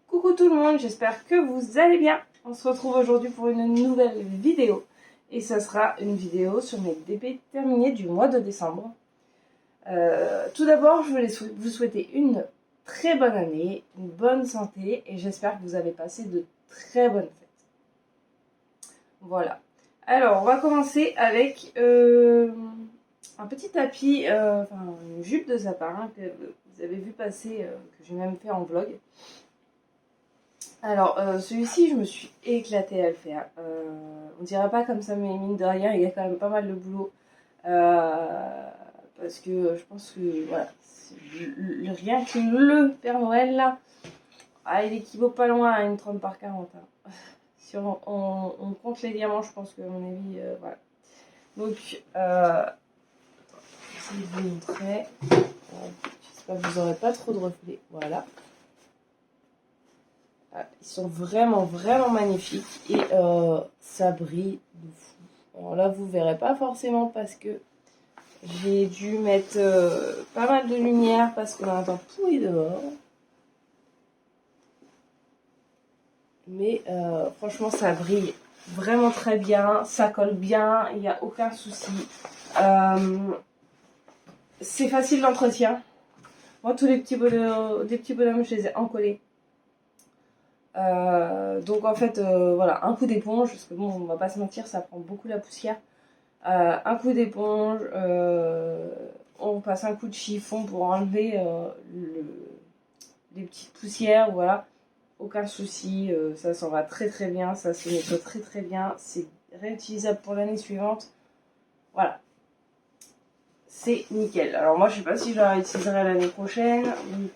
Coucou tout le monde, j'espère que vous allez bien. On se retrouve aujourd'hui pour une nouvelle vidéo. Et ça sera une vidéo sur mes DP terminés du mois de décembre. Tout d'abord, je voulais vous souhaiter une très bonne année, une bonne santé et j'espère que vous avez passé de très bonnes fêtes. Voilà. Alors, on va commencer avec un petit tapis, une jupe de sapin que vous avez vu passer, que j'ai même fait en vlog. Alors, celui-ci, je me suis éclatée à le faire. On dirait pas comme ça, mais mine de rien, il y a quand même pas mal de boulot. Parce que je pense que, voilà, rien que le Père Noël, là, il équivaut pas loin à une 30 par 40. Hein. Si on compte les diamants, je pense que, à mon avis, voilà. Donc, je vais vous montrer. J'espère que vous n'aurez pas trop de reflets. Voilà. Ils sont vraiment magnifiques et ça brille de fou. Alors là vous verrez pas forcément parce que j'ai dû mettre pas mal de lumière parce qu'on entend tout dehors. Mais franchement ça brille vraiment très bien, ça colle bien, il n'y a aucun souci. C'est facile d'entretien. Moi tous les petits bonhommes je les ai encollés. Donc en fait voilà, un coup d'éponge, parce que bon on va pas se mentir, ça prend beaucoup la poussière. Un coup d'éponge, on passe un coup de chiffon pour enlever les petites poussières, voilà, aucun souci, ça s'en va très bien, ça se nettoie très bien, c'est réutilisable pour l'année suivante, voilà. C'est nickel. Alors moi je sais pas si je la réutiliserai l'année prochaine,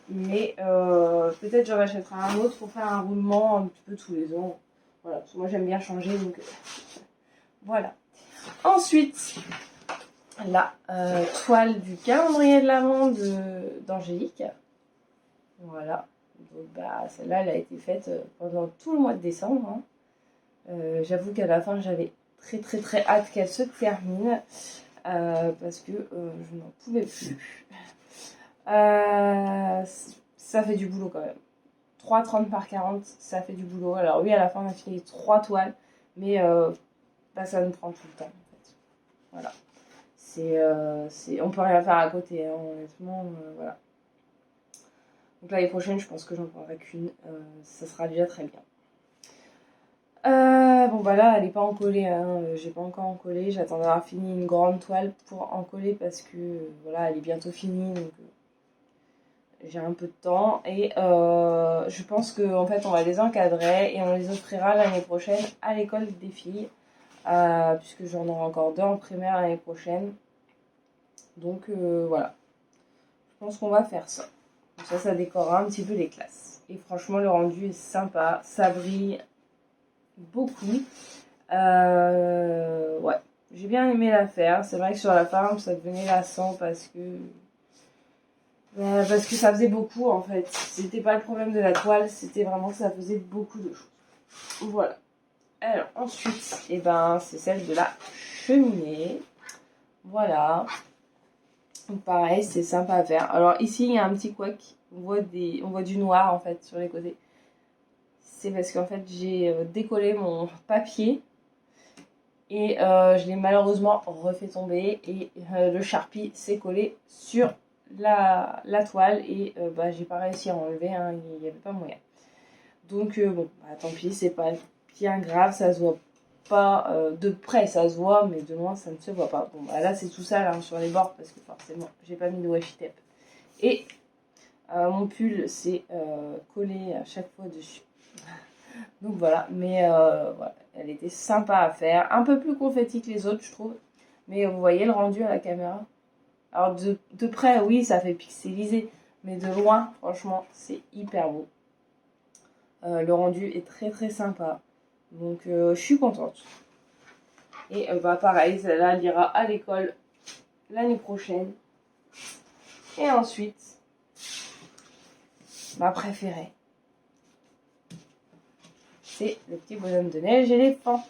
mais peut-être je rachèterai un autre pour faire un roulement un petit peu tous les ans. Voilà, parce que moi j'aime bien changer, donc voilà. Ensuite, la toile du calendrier de l'Avent d'Angélique. Voilà. Donc bah celle-là elle a été faite pendant tout le mois de décembre. Hein. J'avoue qu'à la fin j'avais très hâte qu'elle se termine. Parce que je n'en pouvais plus. Ça fait du boulot quand même. 3,30 par 40, ça fait du boulot. Alors oui, à la fin on a fini 3 toiles, mais ça nous prend tout le temps en fait. Voilà. On peut rien faire à côté, hein, honnêtement, voilà. Donc l'année prochaine, je pense que j'en prendrai qu'une, ça sera déjà très bien. Bon bah là elle est pas encollée, hein. J'ai pas encore encollé, j'attends d'avoir fini une grande toile pour encoller parce que voilà elle est bientôt finie donc j'ai un peu de temps et je pense qu'en fait on va les encadrer et on les offrira l'année prochaine à l'école des filles puisque j'en aurai encore 2 en primaire l'année prochaine, donc voilà, je pense qu'on va faire ça. Donc ça décorera un petit peu les classes et franchement le rendu est sympa, ça brille beaucoup. Ouais, j'ai bien aimé la faire. C'est vrai que sur la farm ça devenait lassant parce que ça faisait beaucoup en fait. C'était pas le problème de la toile, c'était vraiment que ça faisait beaucoup de choses. Voilà. Alors ensuite, c'est celle de la cheminée. Voilà. Donc pareil, c'est sympa à faire. Alors ici il y a un petit couac. On voit du noir en fait sur les côtés. C'est parce qu'en fait j'ai décollé mon papier et je l'ai malheureusement refait tomber et le Sharpie s'est collé sur la toile et j'ai pas réussi à enlever, hein, il n'y avait pas moyen. Donc tant pis, c'est pas bien grave, ça se voit pas de près, ça se voit, mais de loin ça ne se voit pas. Bon là c'est tout ça là sur les bords parce que forcément j'ai pas mis de washi tape. Et mon pull s'est collé à chaque fois dessus. Donc voilà, mais voilà, elle était sympa à faire, un peu plus confetti que les autres je trouve, mais vous voyez le rendu à la caméra. Alors de près oui ça fait pixelisé, mais de loin franchement c'est hyper beau. Le rendu est très sympa, donc je suis contente. Et pareil, celle-là elle ira à l'école l'année prochaine. Et ensuite, ma préférée, c'est le petit bonhomme de neige éléphant.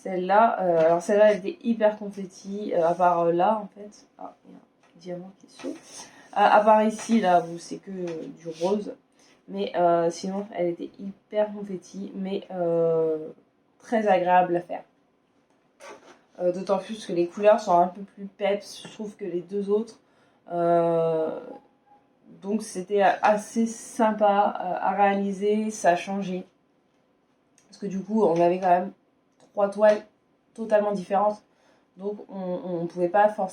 Celle-là, alors celle-là elle était hyper confetti, à part là en fait. Ah, il y a un diamant qui est chaud. À part ici, là, où c'est que du rose. Mais sinon, elle était hyper confetti, mais très agréable à faire. D'autant plus que les couleurs sont un peu plus peps, je trouve, que les deux autres. Donc c'était assez sympa à réaliser, ça a changé. Parce que du coup, on avait quand même 3 toiles totalement différentes. Donc on pouvait pas enfin,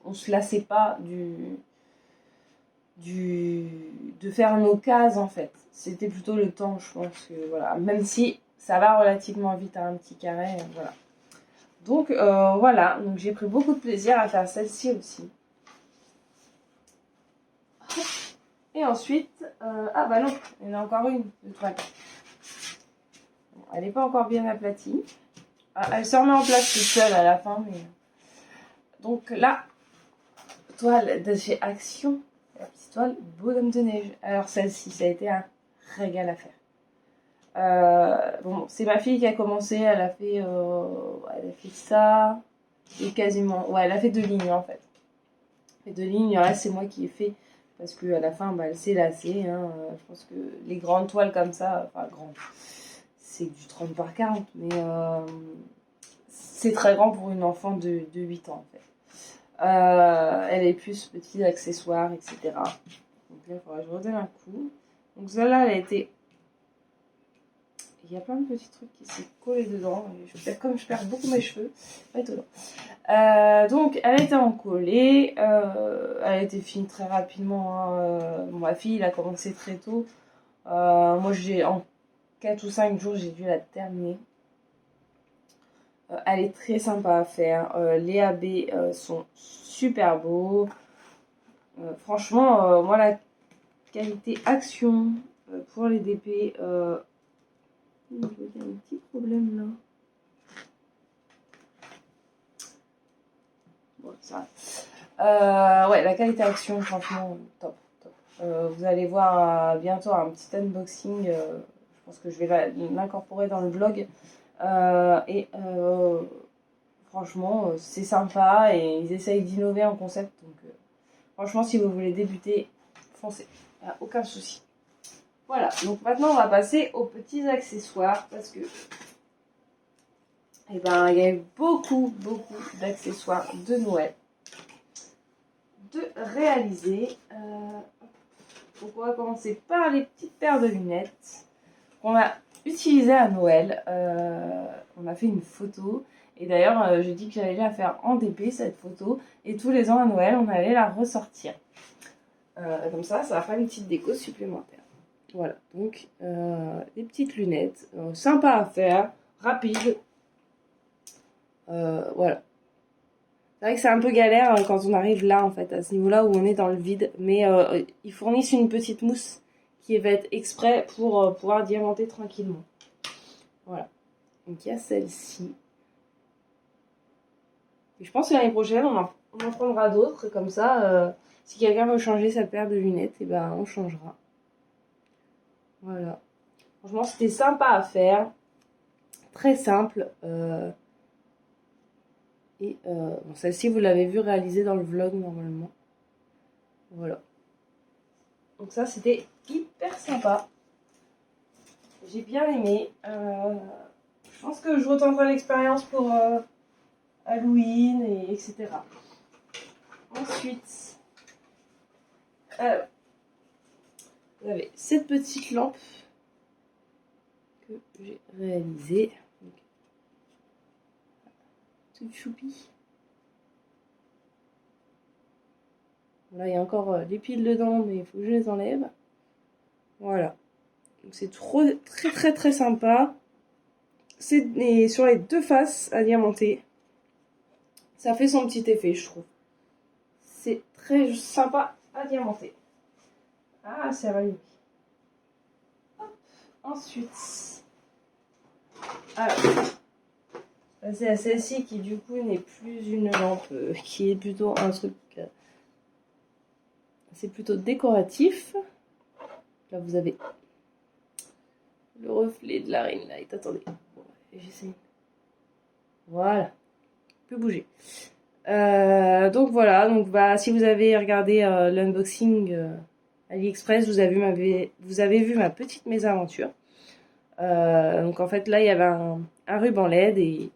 on se lassait pas de faire nos cases en fait. C'était plutôt le temps, je pense que voilà. Même si ça va relativement vite à un petit carré, voilà. Donc voilà, donc j'ai pris beaucoup de plaisir à faire celle-ci aussi. Et ensuite, ah bah non, il y en a encore une de toile. Bon, elle n'est pas encore bien aplatie. Ah, elle se remet en place toute seule à la fin, mais... Donc là, toile de chez Action, la petite toile bonhomme de neige. Alors celle-ci, ça a été un régal à faire. Bon, c'est ma fille qui a commencé, elle a fait ça, et quasiment, ouais, elle a fait 2 lignes en fait. Elle a fait 2 lignes, là c'est moi qui ai fait, parce qu'à la fin, bah, elle s'est lassée, hein. Je pense que les grandes toiles comme ça, enfin grandes, c'est du 30 par 40, mais c'est très grand pour une enfant de 8 ans en fait. Elle est plus petits accessoires, etc. Donc là, il faudra que je redonne un coup. Donc celle-là, elle a été... Il y a plein de petits trucs qui s'est collé dedans. Comme je perds beaucoup mes cheveux, pas étonnant. Donc, elle a été encollée. Elle a été finie très rapidement. Hein. Ma fille, elle a commencé très tôt. Moi, en 4 ou 5 jours, j'ai dû la terminer. Elle est très sympa à faire. Les AB sont super beaux. Franchement, moi, la qualité action pour les DP... il y a un petit problème là. Bon, ça va. Ouais, la qualité action, franchement, top. Vous allez voir bientôt un petit unboxing. Je pense que je vais l'incorporer dans le vlog. Franchement, c'est sympa et ils essayent d'innover en concept. Donc, franchement, si vous voulez débuter, foncez. Aucun souci. Voilà, donc maintenant on va passer aux petits accessoires parce que il y a eu beaucoup d'accessoires de Noël de réaliser. Donc on va commencer par les petites paires de lunettes qu'on a utilisées à Noël. On a fait une photo et d'ailleurs j'ai dit que j'allais la faire en DP cette photo et tous les ans à Noël on allait la ressortir. Comme ça va faire une petite déco supplémentaire. Voilà, donc des petites lunettes, sympa à faire, rapide. Voilà. C'est vrai que c'est un peu galère quand on arrive là, en fait, à ce niveau-là où on est dans le vide. Mais ils fournissent une petite mousse qui est faite exprès pour pouvoir diamanter tranquillement. Voilà. Donc il y a celle-ci. Et je pense que l'année prochaine, on en prendra d'autres. Comme ça, si quelqu'un veut changer sa paire de lunettes, et ben on changera. Voilà. Franchement, c'était sympa à faire. Très simple. Bon, celle-ci, vous l'avez vu réaliser dans le vlog normalement. Voilà. Donc ça, c'était hyper sympa. J'ai bien aimé. Je pense que je retenterai l'expérience pour Halloween, etc. Ensuite, vous avez cette petite lampe que j'ai réalisée. Toute choupi. Là, il y a encore des piles dedans, mais il faut que je les enlève. Voilà. Donc c'est très sympa. C'est sur les deux faces à diamanter. Ça fait son petit effet, je trouve. C'est très sympa à diamanter. Ah, c'est magnifique. Ensuite, alors, c'est à celle-ci qui du coup n'est plus une lampe, qui est plutôt un truc, c'est plutôt décoratif. Là vous avez le reflet de la ring light. Attendez, bon, j'essaie. Voilà. Peut bouger. Donc voilà, donc bah si vous avez regardé l'unboxing AliExpress, vous avez vu ma petite mésaventure. Donc en fait là il y avait un ruban LED et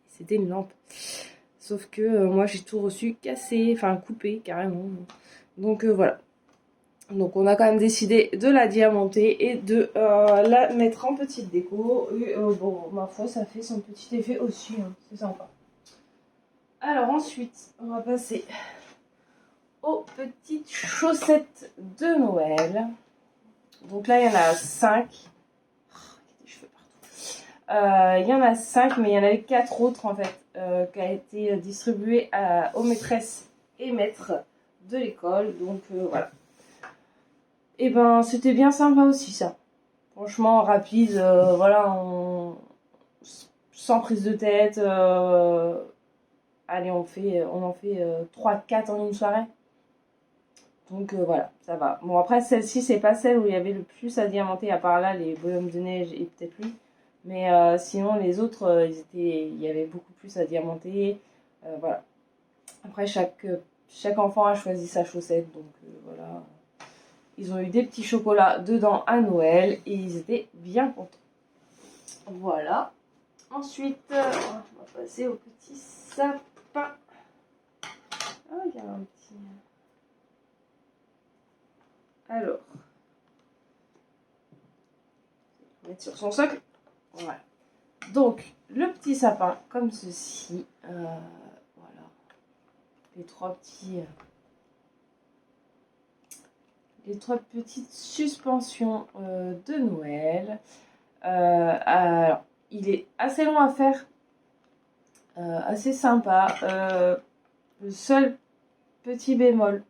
c'était une lampe. Sauf que moi j'ai tout reçu cassé, enfin coupé carrément. Donc voilà. Donc on a quand même décidé de la diamanter et de la mettre en petite déco. Et bon, ma foi, ça fait son petit effet aussi, hein. C'est sympa. Alors ensuite, on va passer aux petites chaussettes de Noël. Donc là, il y en a 5. Il y a des cheveux partout. Il y en a 5, mais il y en avait 4 autres en fait, qui a été distribué aux maîtresses et maîtres de l'école. Donc voilà. Et ben, c'était bien sympa aussi ça. Franchement, rapide, voilà, sans prise de tête. Allez, on en fait 3-4 en une soirée. Donc voilà, ça va. Bon, après, celle-ci, c'est pas celle où il y avait le plus à diamanter, à part là, les bonhommes de neige et peut-être lui. Mais sinon, les autres, il y avait beaucoup plus à diamanter. Voilà. Après, chaque enfant a choisi sa chaussette, donc voilà. Ils ont eu des petits chocolats dedans à Noël et ils étaient bien contents. Voilà. Ensuite, on va passer au petit sapin. Ah, il y a un petit... Alors. On va mettre sur son socle. Voilà. Donc, le petit sapin, comme ceci. Voilà. Les trois petites suspensions de Noël. Alors, il est assez long à faire. Assez sympa. Le seul petit bémol,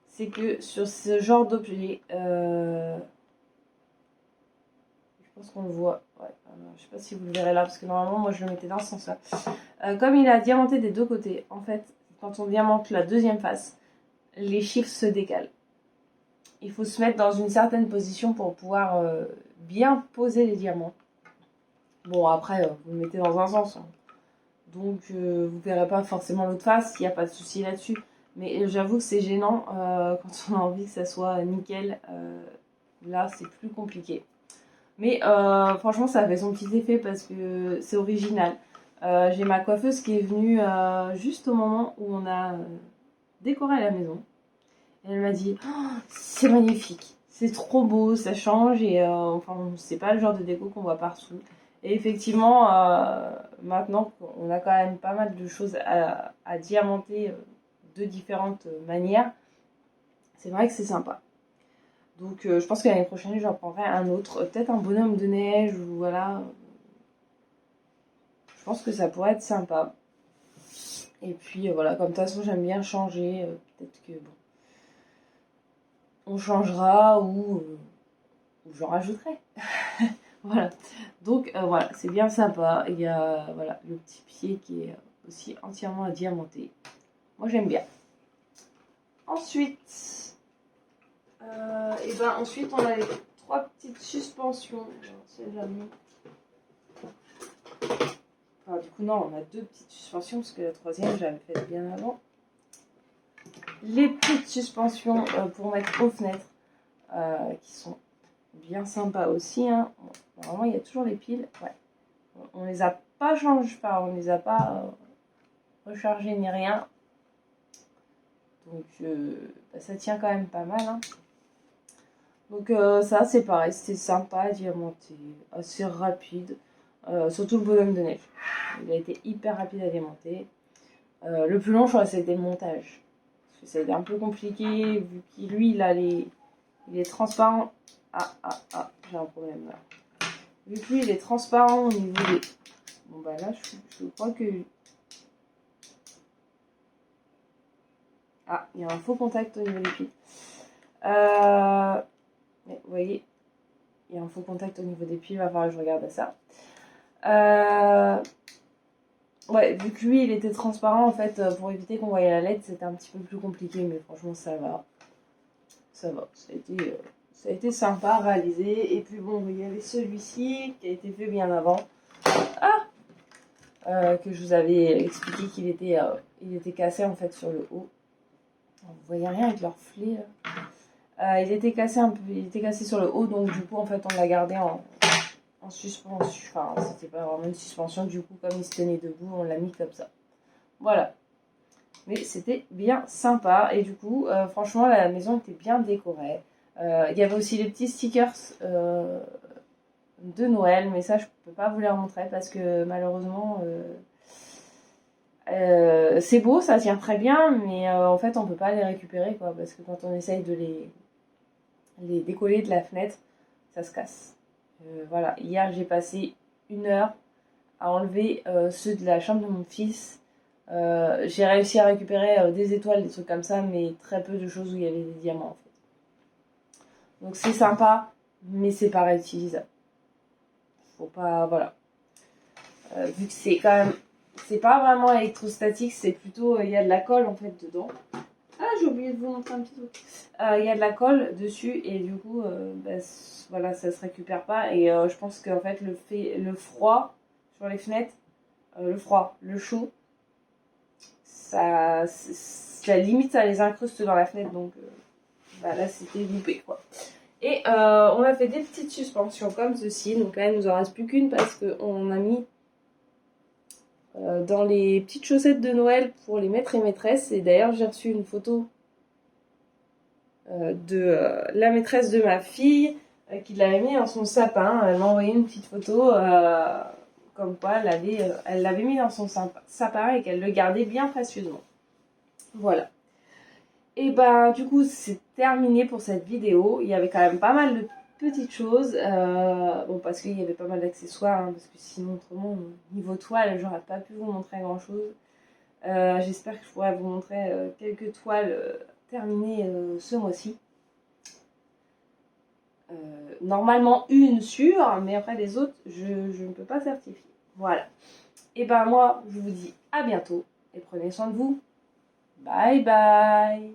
c'est que sur ce genre d'objet, je pense qu'on le voit. Ouais, je sais pas si vous le verrez là, parce que normalement, moi, je le mettais dans ce sens-là. Comme il a diamanté des deux côtés, en fait, quand on diamante la deuxième face, les chiffres se décalent. Il faut se mettre dans une certaine position pour pouvoir bien poser les diamants. Bon, après, vous le mettez dans un sens, hein. Donc, vous ne verrez pas forcément l'autre face, il n'y a pas de souci là-dessus. Mais j'avoue que c'est gênant quand on a envie que ça soit nickel. Là, c'est plus compliqué. Mais franchement, ça fait son petit effet parce que c'est original. J'ai ma coiffeuse qui est venue juste au moment où on a décoré la maison. Et elle m'a dit oh, c'est magnifique, c'est trop beau, ça change. Et enfin, c'est pas le genre de déco qu'on voit partout. Et effectivement, maintenant on a quand même pas mal de choses à diamanter de différentes manières. C'est vrai que c'est sympa. Donc je pense que l'année prochaine j'en prendrai un autre, peut-être un bonhomme de neige ou voilà. Je pense que ça pourrait être sympa. Et puis voilà, comme de toute façon j'aime bien changer, peut-être que bon, on changera ou j'en rajouterai. Voilà. Donc voilà, c'est bien sympa. Il y a voilà, le petit pied qui est aussi entièrement diamanté. Moi j'aime bien. Ensuite, ensuite on a les trois petites suspensions. Enfin, du coup non, on a deux petites suspensions parce que la troisième j'avais faite bien avant. Les petites suspensions pour mettre aux fenêtres qui sont bien sympas aussi, hein. Normalement il y a toujours les piles. Ouais. On les a pas changées, on les a pas rechargées ni rien. Donc ça tient quand même pas mal, hein. Donc ça c'est pareil, c'était sympa à diamanter, assez rapide. Surtout le bonhomme de neige. Il a été hyper rapide à diamanter. Le plus long je crois c'était le montage. Parce que ça a été un peu compliqué vu qu'il lui il est transparent. J'ai un problème là. Vu que lui il est transparent au niveau des... Bon bah là je crois que... Ah, il y a un faux contact au niveau des piles. Mais vous voyez, il y a un faux contact au niveau des piles, il va falloir que je regarde ça. Ouais, vu que lui il était transparent en fait, pour éviter qu'on voyait la LED, c'était un petit peu plus compliqué, mais franchement ça va. Ça va, ça a été sympa à réaliser. Et puis bon, il y avait celui-ci qui a été fait bien avant. que je vous avais expliqué qu'il était cassé en fait sur le haut. Vous voyez rien avec le reflet là. Il était cassé sur le haut, donc du coup en fait on l'a gardé en suspension. Enfin, c'était pas vraiment une suspension, du coup comme il se tenait debout, on l'a mis comme ça. Voilà. Mais c'était bien sympa et du coup franchement la maison était bien décorée. Il y avait aussi les petits stickers de Noël, mais ça je peux pas vous les remontrer parce que malheureusement c'est beau, ça tient très bien, mais en fait on peut pas les récupérer quoi, parce que quand on essaye de les décoller de la fenêtre, ça se casse. Voilà, hier j'ai passé 1 heure à enlever ceux de la chambre de mon fils. J'ai réussi à récupérer des étoiles, des trucs comme ça, mais très peu de choses où il y avait des diamants en fait. Donc c'est sympa, mais c'est pas réutilisable. Faut pas, voilà. Vu que c'est quand même, c'est pas vraiment électrostatique, c'est plutôt, il y a de la colle en fait dedans. Ah, j'ai oublié de vous montrer un petit truc. Il y a de la colle dessus et du coup, voilà, ça se récupère pas. Et je pense qu'en fait, le froid sur les fenêtres, le chaud, ça limite, ça les incruste dans la fenêtre. Donc là, c'était loupé quoi. Et on a fait des petites suspensions comme ceci. Donc là, il nous en reste plus qu'une parce qu'on a mis dans les petites chaussettes de Noël pour les maîtres et maîtresses. Et d'ailleurs, j'ai reçu une photo de la maîtresse de ma fille qui l'avait mis dans son sapin. Elle m'a envoyé une petite photo comme quoi elle l'avait mis dans son sapin et qu'elle le gardait bien précieusement. Voilà. Et ben du coup c'est terminé pour cette vidéo. Il y avait quand même pas mal de petites choses. Bon, parce qu'il y avait pas mal d'accessoires, hein, parce que sinon autrement niveau toile j'aurais pas pu vous montrer grand chose. J'espère que je pourrai vous montrer quelques toiles terminées ce mois-ci. Normalement une sûre, mais après les autres je ne peux pas certifier. Voilà. Et ben moi je vous dis à bientôt et prenez soin de vous. Bye bye.